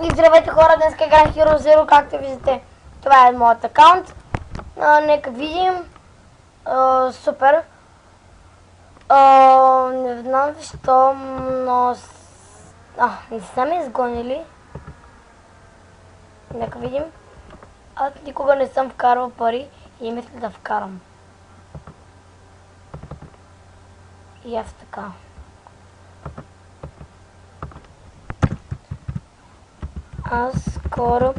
И здравейте хора, днес играем Hero Zero, както виждате. Това е моят акаунт. Нека видим. Супер. Не знам защо, но... не са ме изгонили. Нека видим. Аз никога не съм вкарвал пари и мисля да вкарам. И аз така. Аз скоро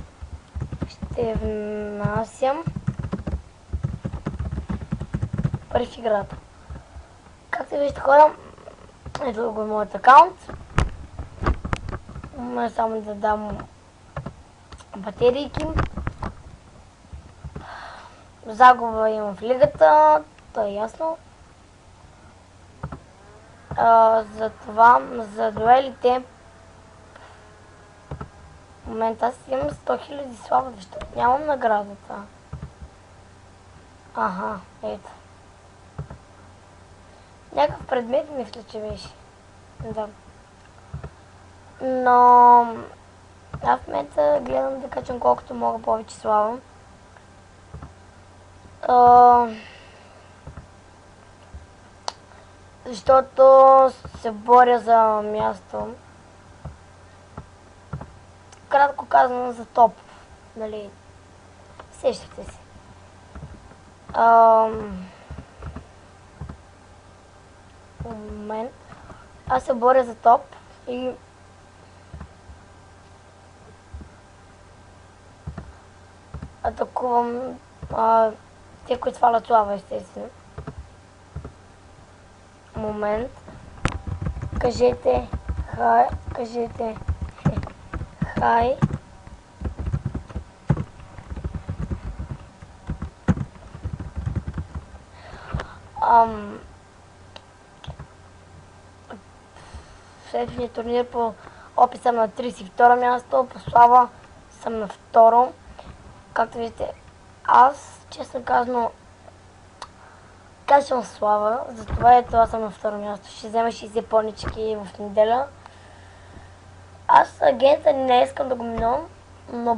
ще внасям пари в играта. Както виждате хора, ето го е моят акаунт. Само да дам батерийки. Загуба имам в лигата, то е ясно. Затова за дуелите в момента аз имам 100 000 слава, защото нямам наградата. Аха, ето. Някакъв предмет мисля, че беше. Да. Но аз в момента гледам да качам колкото мога повече слава. Защото се боря за място. Кратко казано за топ. Нали? Сещате се. Момент. Аз се боря за топ и атакувам те, които свалят слава, естествено. Момент. Кажете хай, кажете хай. Следващия турнир по опит съм на 32 място, по слава съм на второ. Както виждате, аз, честно казано, качвам слава, затова ето аз съм на второ място. Ще взема 60 понички в неделя. Аз агента не искам да го минувам, но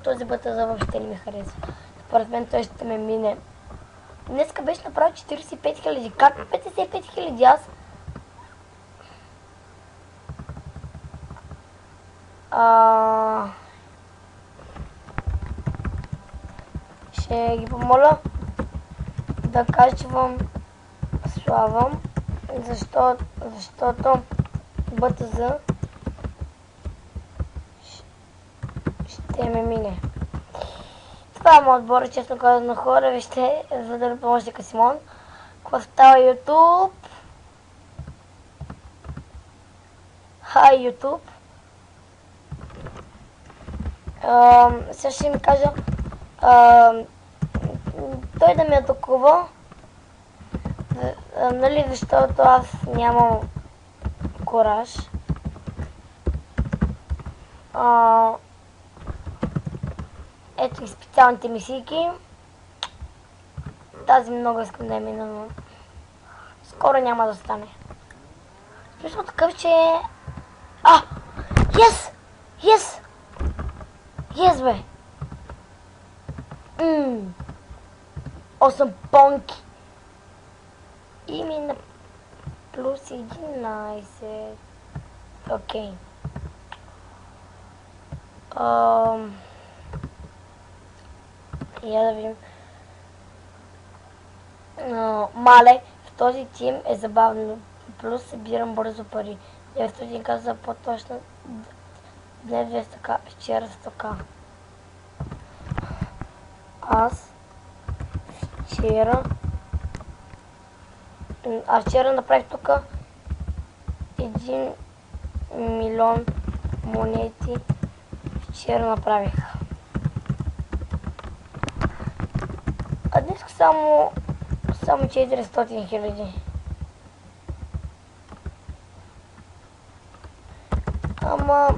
този БТЗ въобще не ми харесва. Според мен той ще ме мине. Днеска беше направил 45 000. Как 55 000 аз? Ще ги помоля да качвам слава, защото БТЗ ще ме мине. Това е моят отбор, честно казано хора, вижте, за да помощника Симон. Какво става YouTube? Хай YouTube. Сега ще ми кажа той да ме атакува, нали, защото аз нямам кураж. Ето и специалните мисийки. Тази много искам да я мина, но скоро няма да стане. Смисъл такъв, че... Yes! Yes! Yes, бе! 8 понки. И ми на плюс 11. Окей. Я да видим. Мале, в този тим е забавно. Плюс събирам бързо пари. 900 каза по-точно. Днес 200к, вчера 100к. Аз вчера направих тук 1 милион монети. Вчера направих. А днес само 400 000. Ама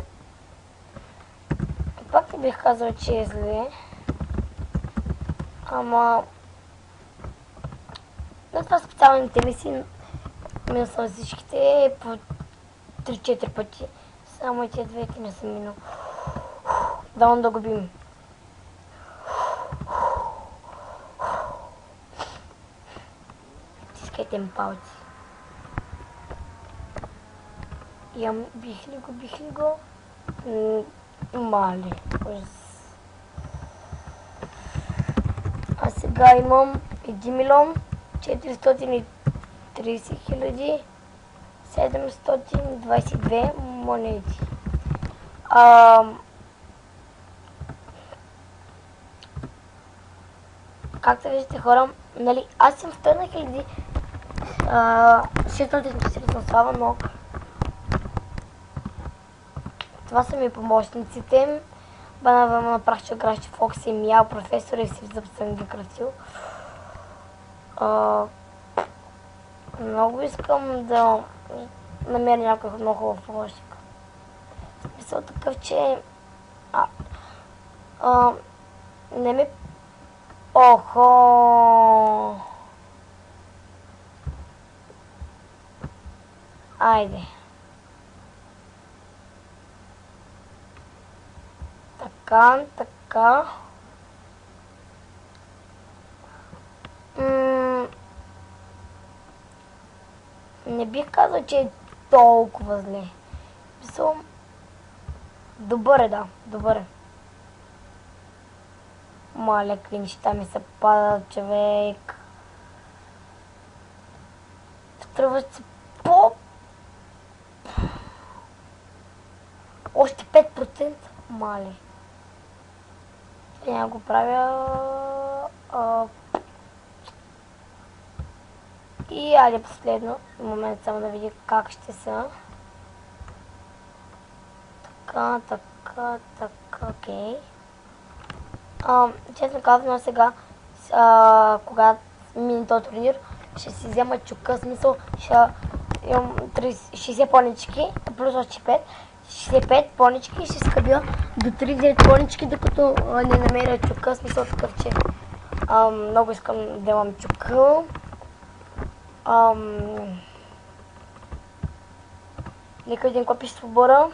пак не бих казал, че е зле. Ама на това специалните мисии минал съм всичките по 3-4 пъти. Само и тези двете не съм минал. Дано да го бим. Тискайте им палци. Бих ли го? Мале. А сега имам 1 милион 430 хиляди 722 монети. Както виждате, хора, нали, аз съм в 100 640 слава, но това са ми помощниците. Банава направих, че кращи Фокс и Мяу, професор и си зъб съм ги красил. Много искам да намеря някой много хубав помощник. В смисъл такъв, че не ми... Охо! Айде. Така. Не бих казал, че е толкова зле. Мисъл... Добър е, да. Добър е. Мале, клинчета ми се падат, човек. Струват се по... Още 5%. Мале. Я го правя... И айде последно. В момент само да видя как ще са. Така, окей. Честно казвам, сега, когато мине този турнир, ще си взема чука, смисъл, ще имам 60 понички, плюс още 5, 65 понички и ще скъбя до 39 понички, докато не намеря чука, смисъл такъв, че много искам да имам чука. Нека един какво пише свобода.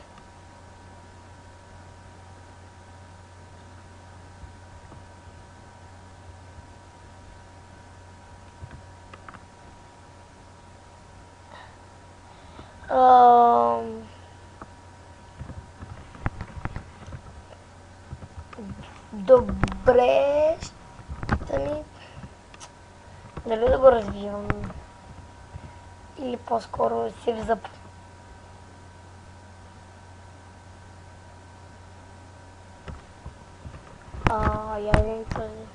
Добре, ще ми... Дали да го развивам? Или по-скоро си взъп? Я видим този.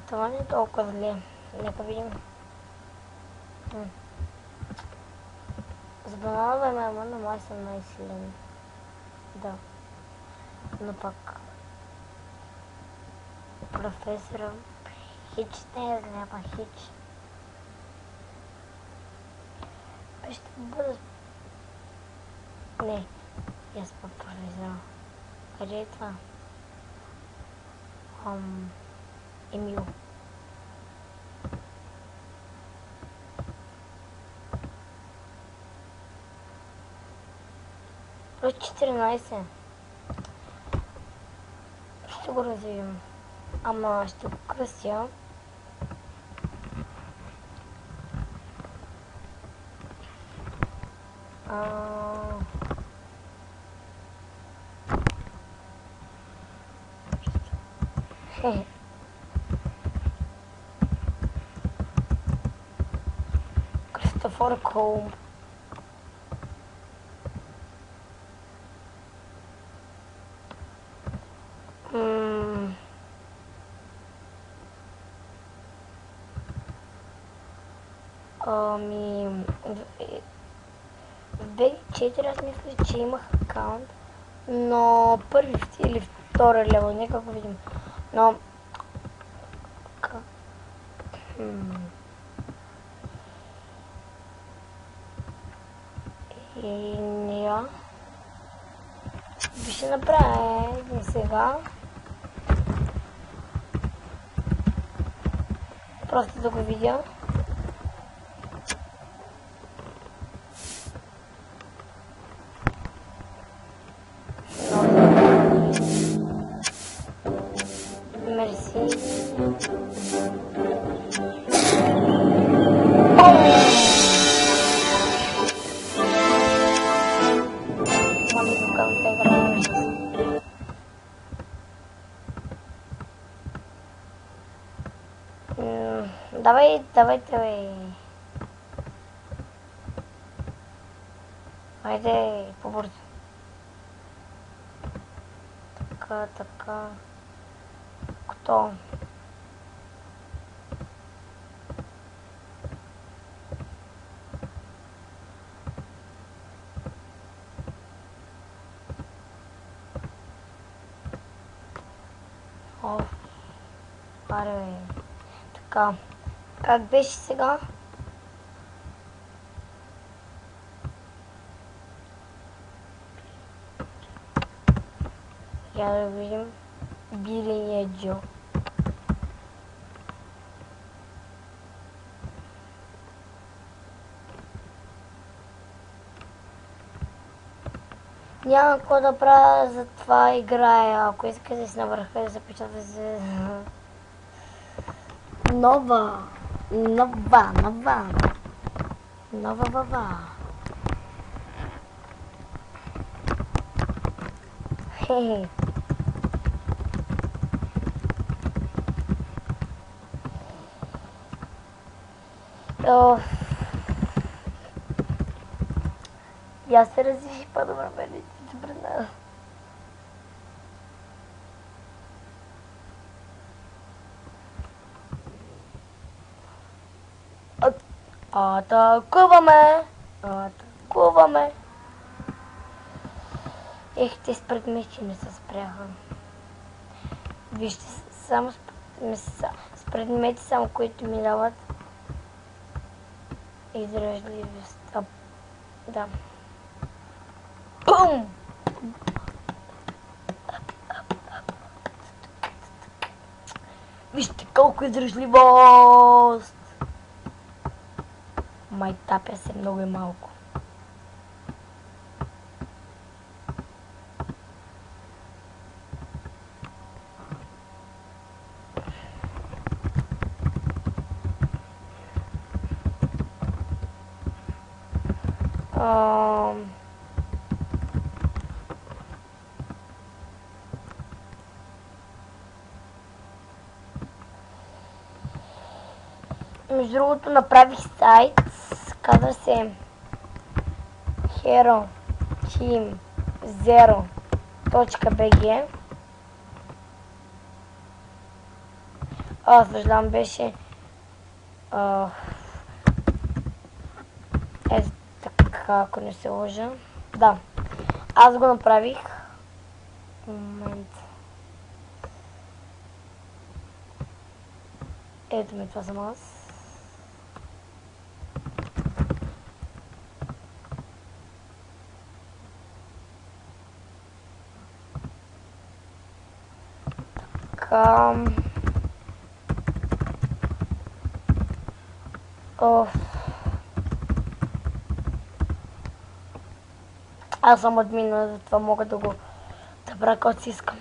Това не е толкова зле. Нека видим. За бананова е но май съм най-силен. Да. Но пак... Професора... Хич не е зле, ама хич. Ще бъда... Не. Аз пак професора. Къде е това? Емил. Плюс 14. Ще го развием. Ама ще го кръся. Кристофор Колумб. В B4 аз мисля, че имах акаунт, но първи или втори левел, нека го видим. Но... И нея... Ще направя един сега. Просто да го видя. Давайте, бе. Хайде, по-бързо. Така. Кто? Аре, така. Как беше сега? Я да видим. Биления Джо. Няма какво да правя, затова играя. Ако искате да си на върха да се печата за... Нова. Хе-хе. Я се развиши по-добре, бе, добре, да. Атакуваме! Ех, те с предмети не се спряха. Вижте, само с предмети, само които ми дават издръжливост. Да. Бум! Вижте колко издръжливост! Май тапя се много и малко. Между другото направих сайт, казва се heroteam0.bg. Съжалявам, беше така, ако не се лъжа. Да, аз го направих. Момент. Ето ми, това съм аз. Така. Аз съм админа, затова мога да го правя каквото си искам.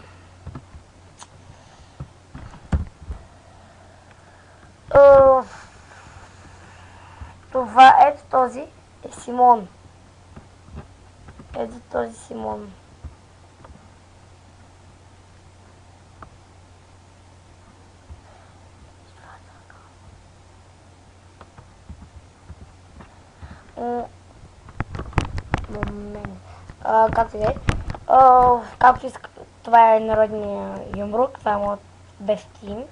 Това, ето този е Симон. Ето този Симон. Момент. Както и да е. Както иска, това е народния юмрук, това е моят бест тим.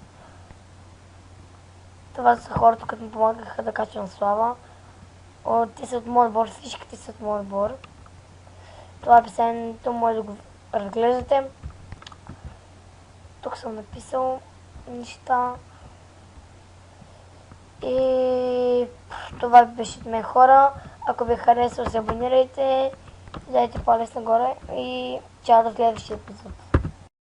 Това са хората, които ми помагаха да качвам слава. Те са от моят отбор, всичките са от моят отбор. Това описанието може да го разглеждате. Тук съм написал неща. И това беше от мен, хора. Ако ви харесва, се абонирайте, дайте палец нагоре и чао до следващия епизод.